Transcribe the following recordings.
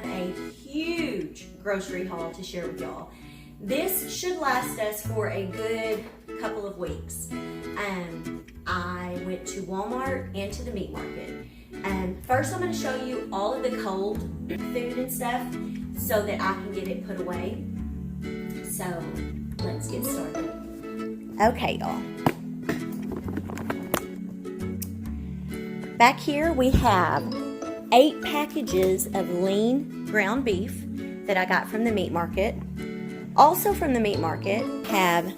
have a huge grocery haul to share with y'all. This should last us for a good couple of weeks. I went to Walmart and to the meat market. First I'm going to show you all of the cold food and stuff so that I can get it put away. So let's get started. Okay, y'all. Back here we have 8 packages of lean ground beef that I got from the meat market. Also from the meat market have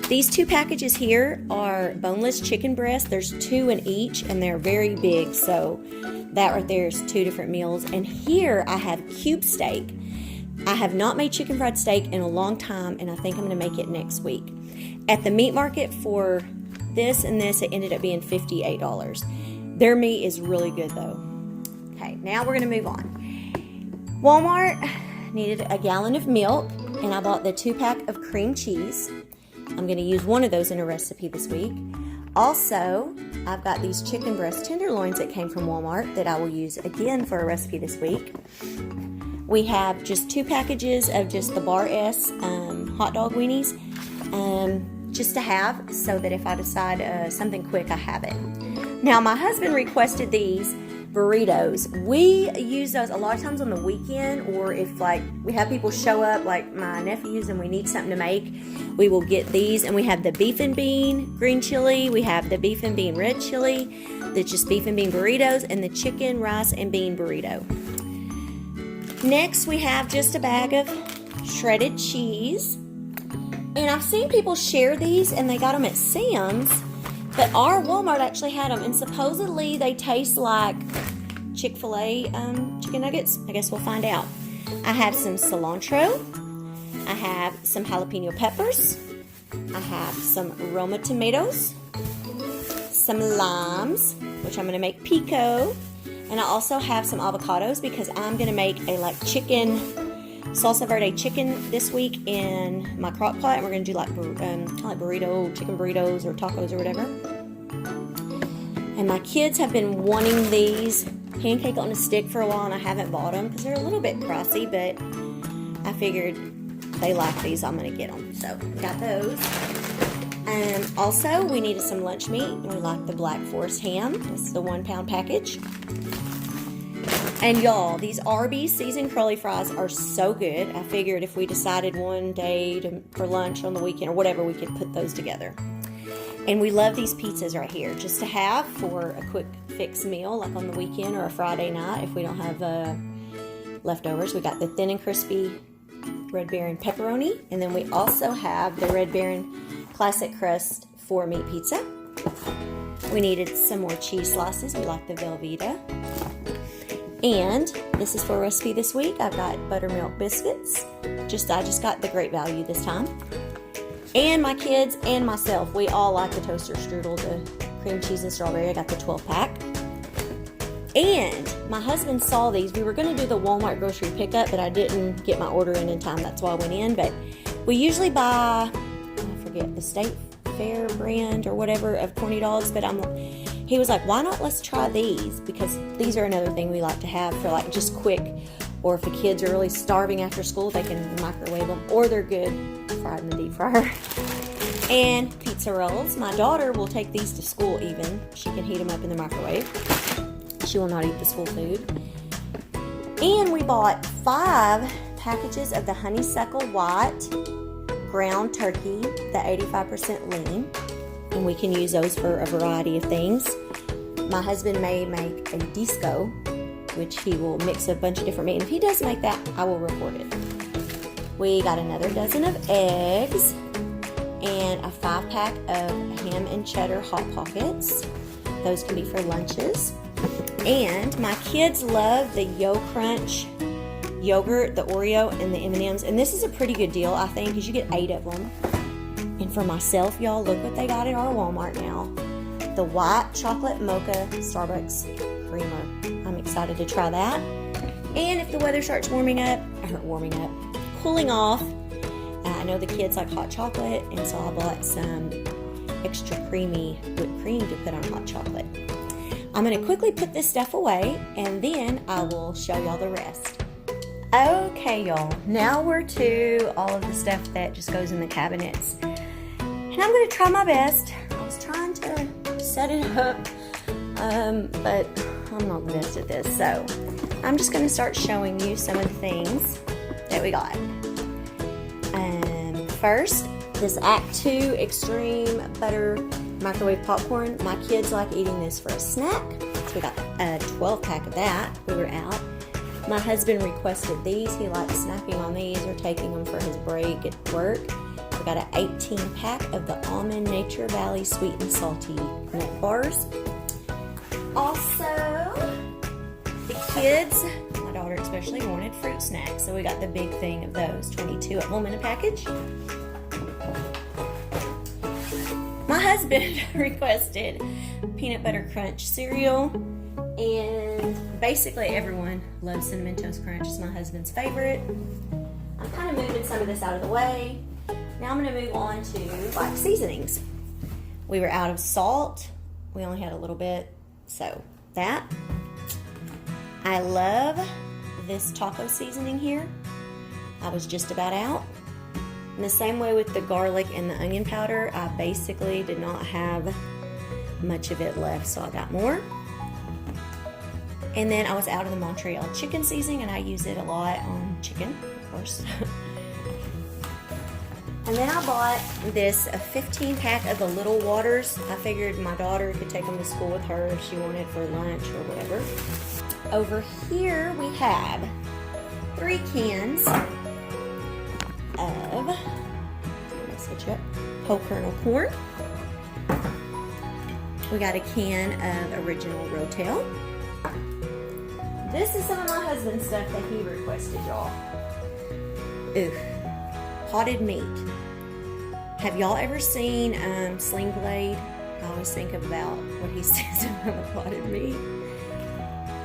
these 2 packages here are boneless chicken breasts. There's 2 in each and they're very big, so that right there is 2 different meals. And here I have cube steak. I have not made chicken fried steak in a long time, and I think I'm going to make it next week. At the meat market for this and this, it ended up being $58. Their meat is really good though. Okay, now we're going to move on. Walmart needed a gallon of milk, and I bought the 2-pack of cream cheese. I'm going to use one of those in a recipe this week. Also, I've got these chicken breast tenderloins that came from Walmart that I will use again for a recipe this week. We have just 2 packages of just the Bar S hot dog weenies, just to have so that if I decide something quick, I have it. Now, my husband requested these burritos. We use those a lot of times on the weekend, or if like we have people show up like my nephews and we need something to make, we will get these. And we have the beef and bean green chili, we have the beef and bean red chili, the just beef and bean burritos, and the chicken rice and bean burrito. Next we have just a bag of shredded cheese, and I've seen people share these and they got them at Sam's, but our Walmart actually had them, and supposedly they taste like Chick-fil-A chicken nuggets. I guess we'll find out. I have some cilantro. I have some jalapeno peppers. I have some Roma tomatoes. Some limes, which I'm going to make pico. And I also have some avocados because I'm going to make a chicken, salsa verde chicken this week in my crock pot. And we're going to do like burrito, chicken burritos or tacos or whatever. And my kids have been wanting these pancake on a stick for a while, and I haven't bought them because they're a little bit pricey, but I figured they like these, I'm going to get them. So got those. Also, we needed some lunch meat, and we like the Black Forest ham. This is the 1-pound package. And y'all, these Arby's seasoned curly fries are so good. I figured if we decided one day for lunch on the weekend or whatever, we could put those together. And we love these pizzas right here, just to have for a quick fix meal, like on the weekend or a Friday night if we don't have leftovers. We got the thin and crispy Red Baron pepperoni, and then we also have the Red Baron classic crust 4-meat pizza. We needed some more cheese slices. We like the Velveeta. And this is for a recipe this week. I've got buttermilk biscuits. I just got the Great Value this time. And my kids and myself, we all like the toaster strudel, the cream cheese and strawberry. I got the 12-pack. And my husband saw these. We were going to do the Walmart grocery pickup, but I didn't get my order in time. That's why I went in. But we usually buy, I forget, the State Fair brand or whatever of corny dogs. But he was like, why not let's try these? Because these are another thing we like to have for like just quick, or if the kids are really starving after school, they can microwave them, or they're good fried in the deep fryer. And pizza rolls. My daughter will take these to school even. She can heat them up in the microwave. She will not eat the school food. And we bought 5 packages of the honeysuckle white ground turkey, the 85% lean. And we can use those for a variety of things. My husband may make a disco, which he will mix a bunch of different meat. And if he does make that, I will record it. We got another dozen of eggs and a 5-pack of ham and cheddar Hot Pockets. Those can be for lunches. And my kids love the Yo Crunch yogurt, the Oreo, and the M&Ms. And this is a pretty good deal, I think, because you get 8 of them. And for myself, y'all, look what they got at our Walmart now. The white chocolate mocha Starbucks creamer. I'm excited to try that. And if the weather starts cooling off, I know the kids like hot chocolate, and so I bought some extra creamy whipped cream to put on hot chocolate. I'm gonna quickly put this stuff away and then I will show y'all the rest. Okay, y'all, now we're to all of the stuff that just goes in the cabinets. And I'm gonna try my best. I was trying to set it up, but I'm not the best at this. So I'm just gonna start showing you some of the things that we got. First, this Act 2 Extreme Butter Microwave Popcorn. My kids like eating this for a snack. So we got a 12-pack of that. We were out. My husband requested these. He likes snacking on these or taking them for his break at work. We got an 18-pack of the Almond Nature Valley Sweet and Salty Nut Bars. Also, the kids, my daughter especially, wanted fruit snacks. So we got the big thing of those, 22 at home in a package. My husband requested peanut butter crunch cereal, and basically everyone loves Cinnamon Toast Crunch. It's my husband's favorite. I'm kind of moving some of this out of the way. Now I'm going to move on to like seasonings. We were out of salt. We only had a little bit, so that. I love this taco seasoning here. I was just about out. In the same way with the garlic and the onion powder, I basically did not have much of it left, so I got more. And then I was out of the Montreal chicken seasoning, and I use it a lot on chicken, of course. And then I bought this, a 15-pack of the Little Waters. I figured my daughter could take them to school with her if she wanted for lunch or whatever. Over here we have 3 cans of whole kernel corn. We got a can of original Rotel. This is some of my husband's stuff that he requested, y'all. Ooh, potted meat. Have y'all ever seen Sling Blade? I always think about what he says about potted meat.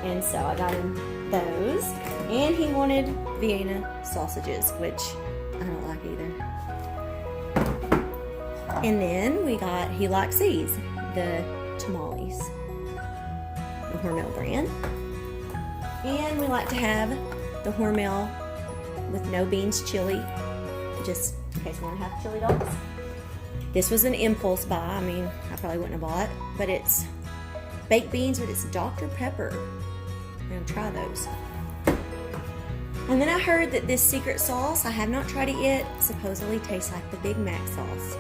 And so I got him those. And he wanted Vienna sausages, which I don't like either. And then we got, he likes these, the tamales, the Hormel brand. And we like to have the Hormel with no beans chili, just in case we want to have chili dogs. This was an impulse buy. I mean, I probably wouldn't have bought, but it's baked beans, but it's Dr. Pepper. I'm gonna try those. And then I heard that this secret sauce, I have not tried it yet, supposedly tastes like the Big Mac sauce.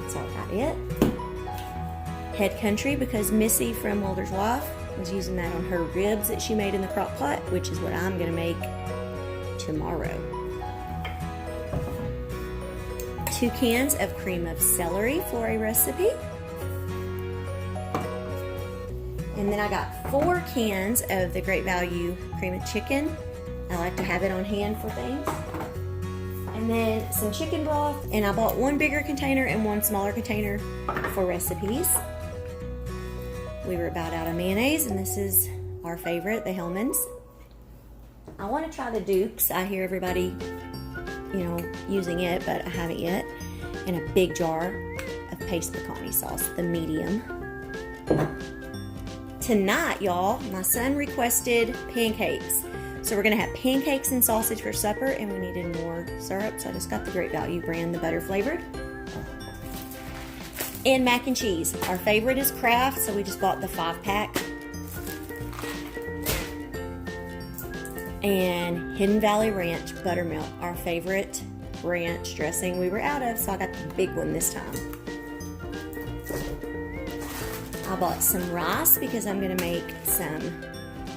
So I got it. Head Country, because Missy from Wilder's Wife was using that on her ribs that she made in the crock pot, which is what I'm gonna make tomorrow. 2 cans of cream of celery for a recipe. And then I got 4 cans of the Great Value cream of chicken. I like to have it on hand for things. And then some chicken broth, and I bought 1 bigger container and 1 smaller container for recipes. We were about out of mayonnaise, and this is our favorite, the Hellmann's. I want to try the Duke's. I hear everybody, using it, but I haven't yet. And a big jar of paste pecani sauce, the medium. Tonight, y'all, my son requested pancakes. So we're gonna have pancakes and sausage for supper, and we needed more syrup, so I just got the Great Value brand, the butter flavored. And mac and cheese. Our favorite is Kraft, so we just bought the 5-pack. And Hidden Valley Ranch buttermilk, our favorite ranch dressing we were out of, so I got the big one this time. I bought some rice because I'm gonna make some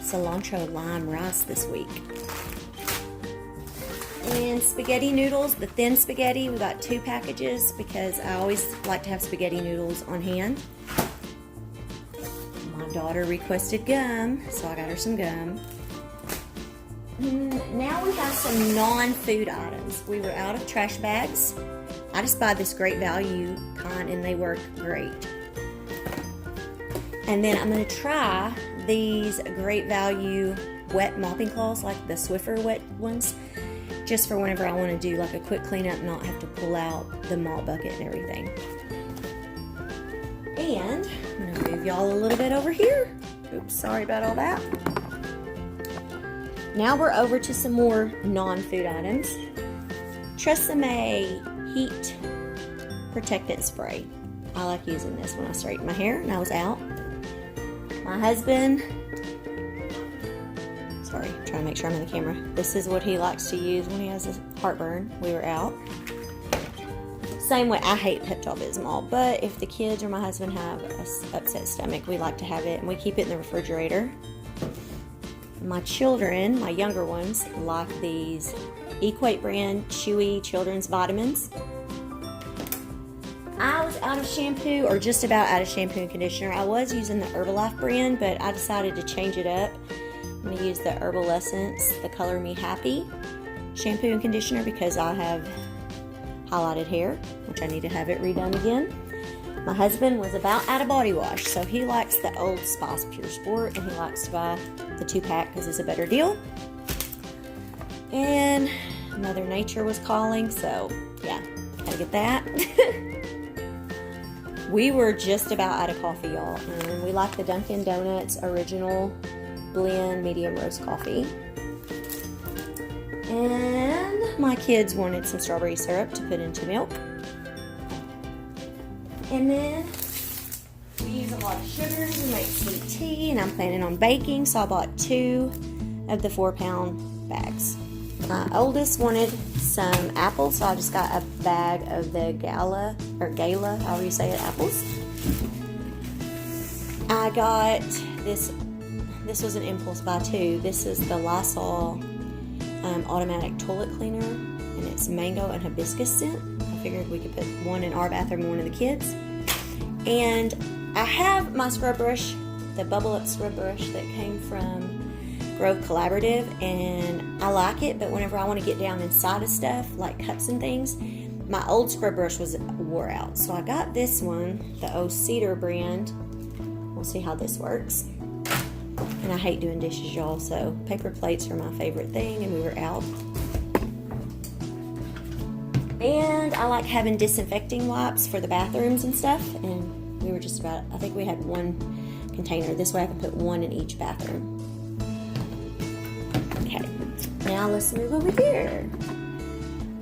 cilantro lime rice this week. And spaghetti noodles, the thin spaghetti, we got 2 packages because I always like to have spaghetti noodles on hand. My daughter requested gum, so I got her some gum. Now we have some non-food items. We were out of trash bags. I just buy this Great Value kind, and they work great. And then I'm going to try these Great Value wet mopping cloths, like the Swiffer wet ones, just for whenever I want to do like a quick cleanup and not have to pull out the mop bucket and everything. And I'm going to move y'all a little bit over here. Oops, sorry about all that. Now we're over to some more non-food items. Tresemme Heat Protectant Spray. I like using this when I straighten my hair and I was out. My husband, sorry, I'm trying to make sure I'm in the camera. This is what he likes to use when he has a heartburn. We were out. Same way, I hate Pepto-Bismol, but if the kids or my husband have an upset stomach, we like to have it, and we keep it in the refrigerator. My children, my younger ones, like these Equate brand Chewy children's vitamins. I was out of shampoo, or just about out of shampoo and conditioner. I was using the Herbalife brand, but I decided to change it up. I'm going to use the Herbal Essence, the Color Me Happy shampoo and conditioner, because I have highlighted hair, which I need to have it redone again. My husband was about out of body wash, so he likes the Old Spice Pure Sport, and he likes to buy the 2-pack because it's a better deal. And Mother Nature was calling, so yeah, gotta get that. We were just about out of coffee, y'all, and we like the Dunkin' Donuts Original Blend Medium Roast Coffee. And my kids wanted some strawberry syrup to put into milk. And then we use a lot of sugars. We make sweet tea, and I'm planning on baking, so I bought 2 of the 4-pound bags. My oldest wanted some apples, so I just got a bag of the Gala, however you say it, apples. I got this was an impulse buy too. This is the Lysol automatic toilet cleaner, and it's mango and hibiscus scent. I figured we could put one in our bathroom and one in the kids. And I have my scrub brush, the bubble up scrub brush that came from Grove Collaborative, and I like it, but whenever I want to get down inside of stuff like cups and things, my old scrub brush wore out. So I got this one, the O Cedar brand. We'll see how this works. And I hate doing dishes, y'all, so paper plates are my favorite thing, and we were out. And I like having disinfecting wipes for the bathrooms and stuff, and we were just about, I think we had 1 container. This way I can put 1 in each bathroom. Okay, now let's move over here.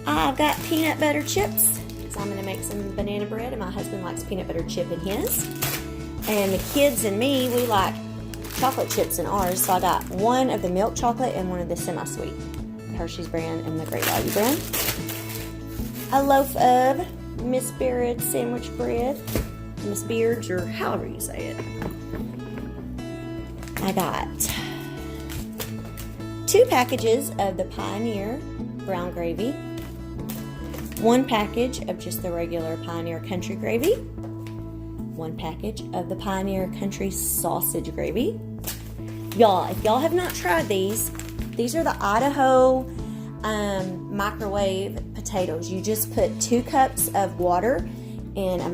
I've got peanut butter chips, so I'm going to make some banana bread, and my husband likes peanut butter chip in his. And the kids and me, we like chocolate chips in ours, so I got 1 of the milk chocolate and 1 of the semi-sweet, the Hershey's brand and the Great Value brand. A loaf of Miss Beard's sandwich bread, Miss Beard's, or however you say it. I got 2 packages of the Pioneer brown gravy, 1 package of just the regular Pioneer country gravy, 1 package of the Pioneer country sausage gravy. Y'all, if y'all have not tried these are the Idaho microwave potatoes. You just put 2 cups of water in a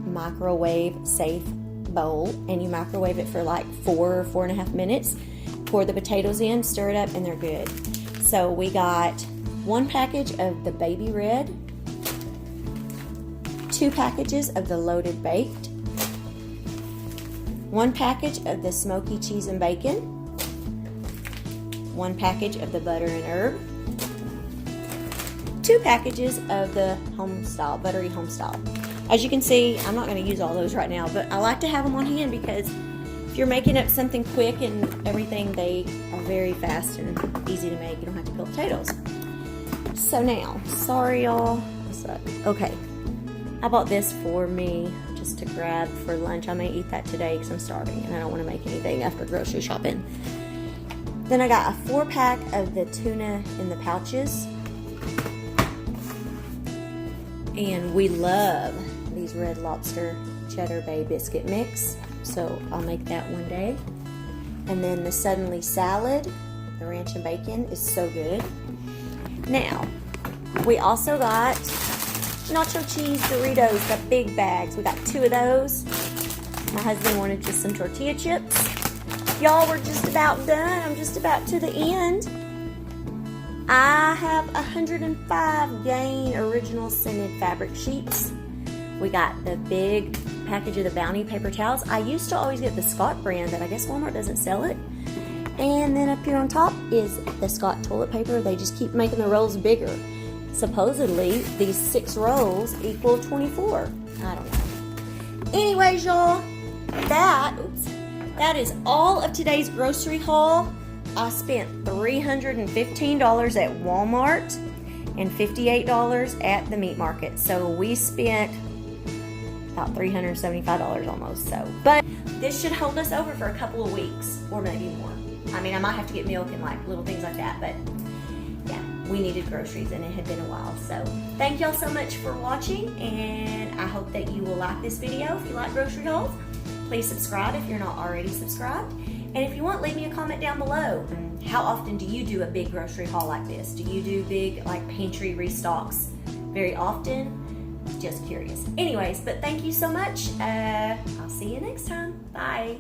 microwave safe bowl, and you microwave it for like 4 or 4.5 minutes. Pour the potatoes in, stir it up, and they're good. So we got 1 package of the baby red, 2 packages of the loaded baked, 1 package of the smoky cheese and bacon, 1 package of the butter and herb, 2 packages of the buttery home style. As you can see, I'm not going to use all those right now, but I like to have them on hand because if you're making up something quick and everything, they are very fast and easy to make. You don't have to peel potatoes. So now, sorry y'all. Okay, I bought this for me just to grab for lunch. I may eat that today because I'm starving and I don't want to make anything after grocery shopping. Then I got a 4-pack of the tuna in the pouches. And we love these Red Lobster Cheddar Bay biscuit mix, so I'll make that one day. And then the Suddenly salad, the ranch and bacon, is so good. Now, we also got nacho cheese Doritos, the big bags. We got 2 of those. My husband wanted just some tortilla chips. Y'all, we're just about done. I'm just about to the end. I have 105 Gain Original Scented Fabric Sheets. We got the big package of the Bounty paper towels. I used to always get the Scott brand, but I guess Walmart doesn't sell it. And then up here on top is the Scott toilet paper. They just keep making the rolls bigger. Supposedly, these 6 rolls equal 24. I don't know. Anyways, y'all, that is all of today's grocery haul. I spent $315 at Walmart and $58 at the meat market. So we spent about $375 almost. So, but this should hold us over for a couple of weeks or maybe more. I mean, I might have to get milk and like little things like that, but yeah, we needed groceries and it had been a while. So thank y'all so much for watching, and I hope that you will like this video. If you like grocery hauls, please subscribe if you're not already subscribed. And if you want, leave me a comment down below. How often do you do a big grocery haul like this? Do you do big like pantry restocks very often? Just curious. Anyways, but thank you so much. I'll see you next time. Bye.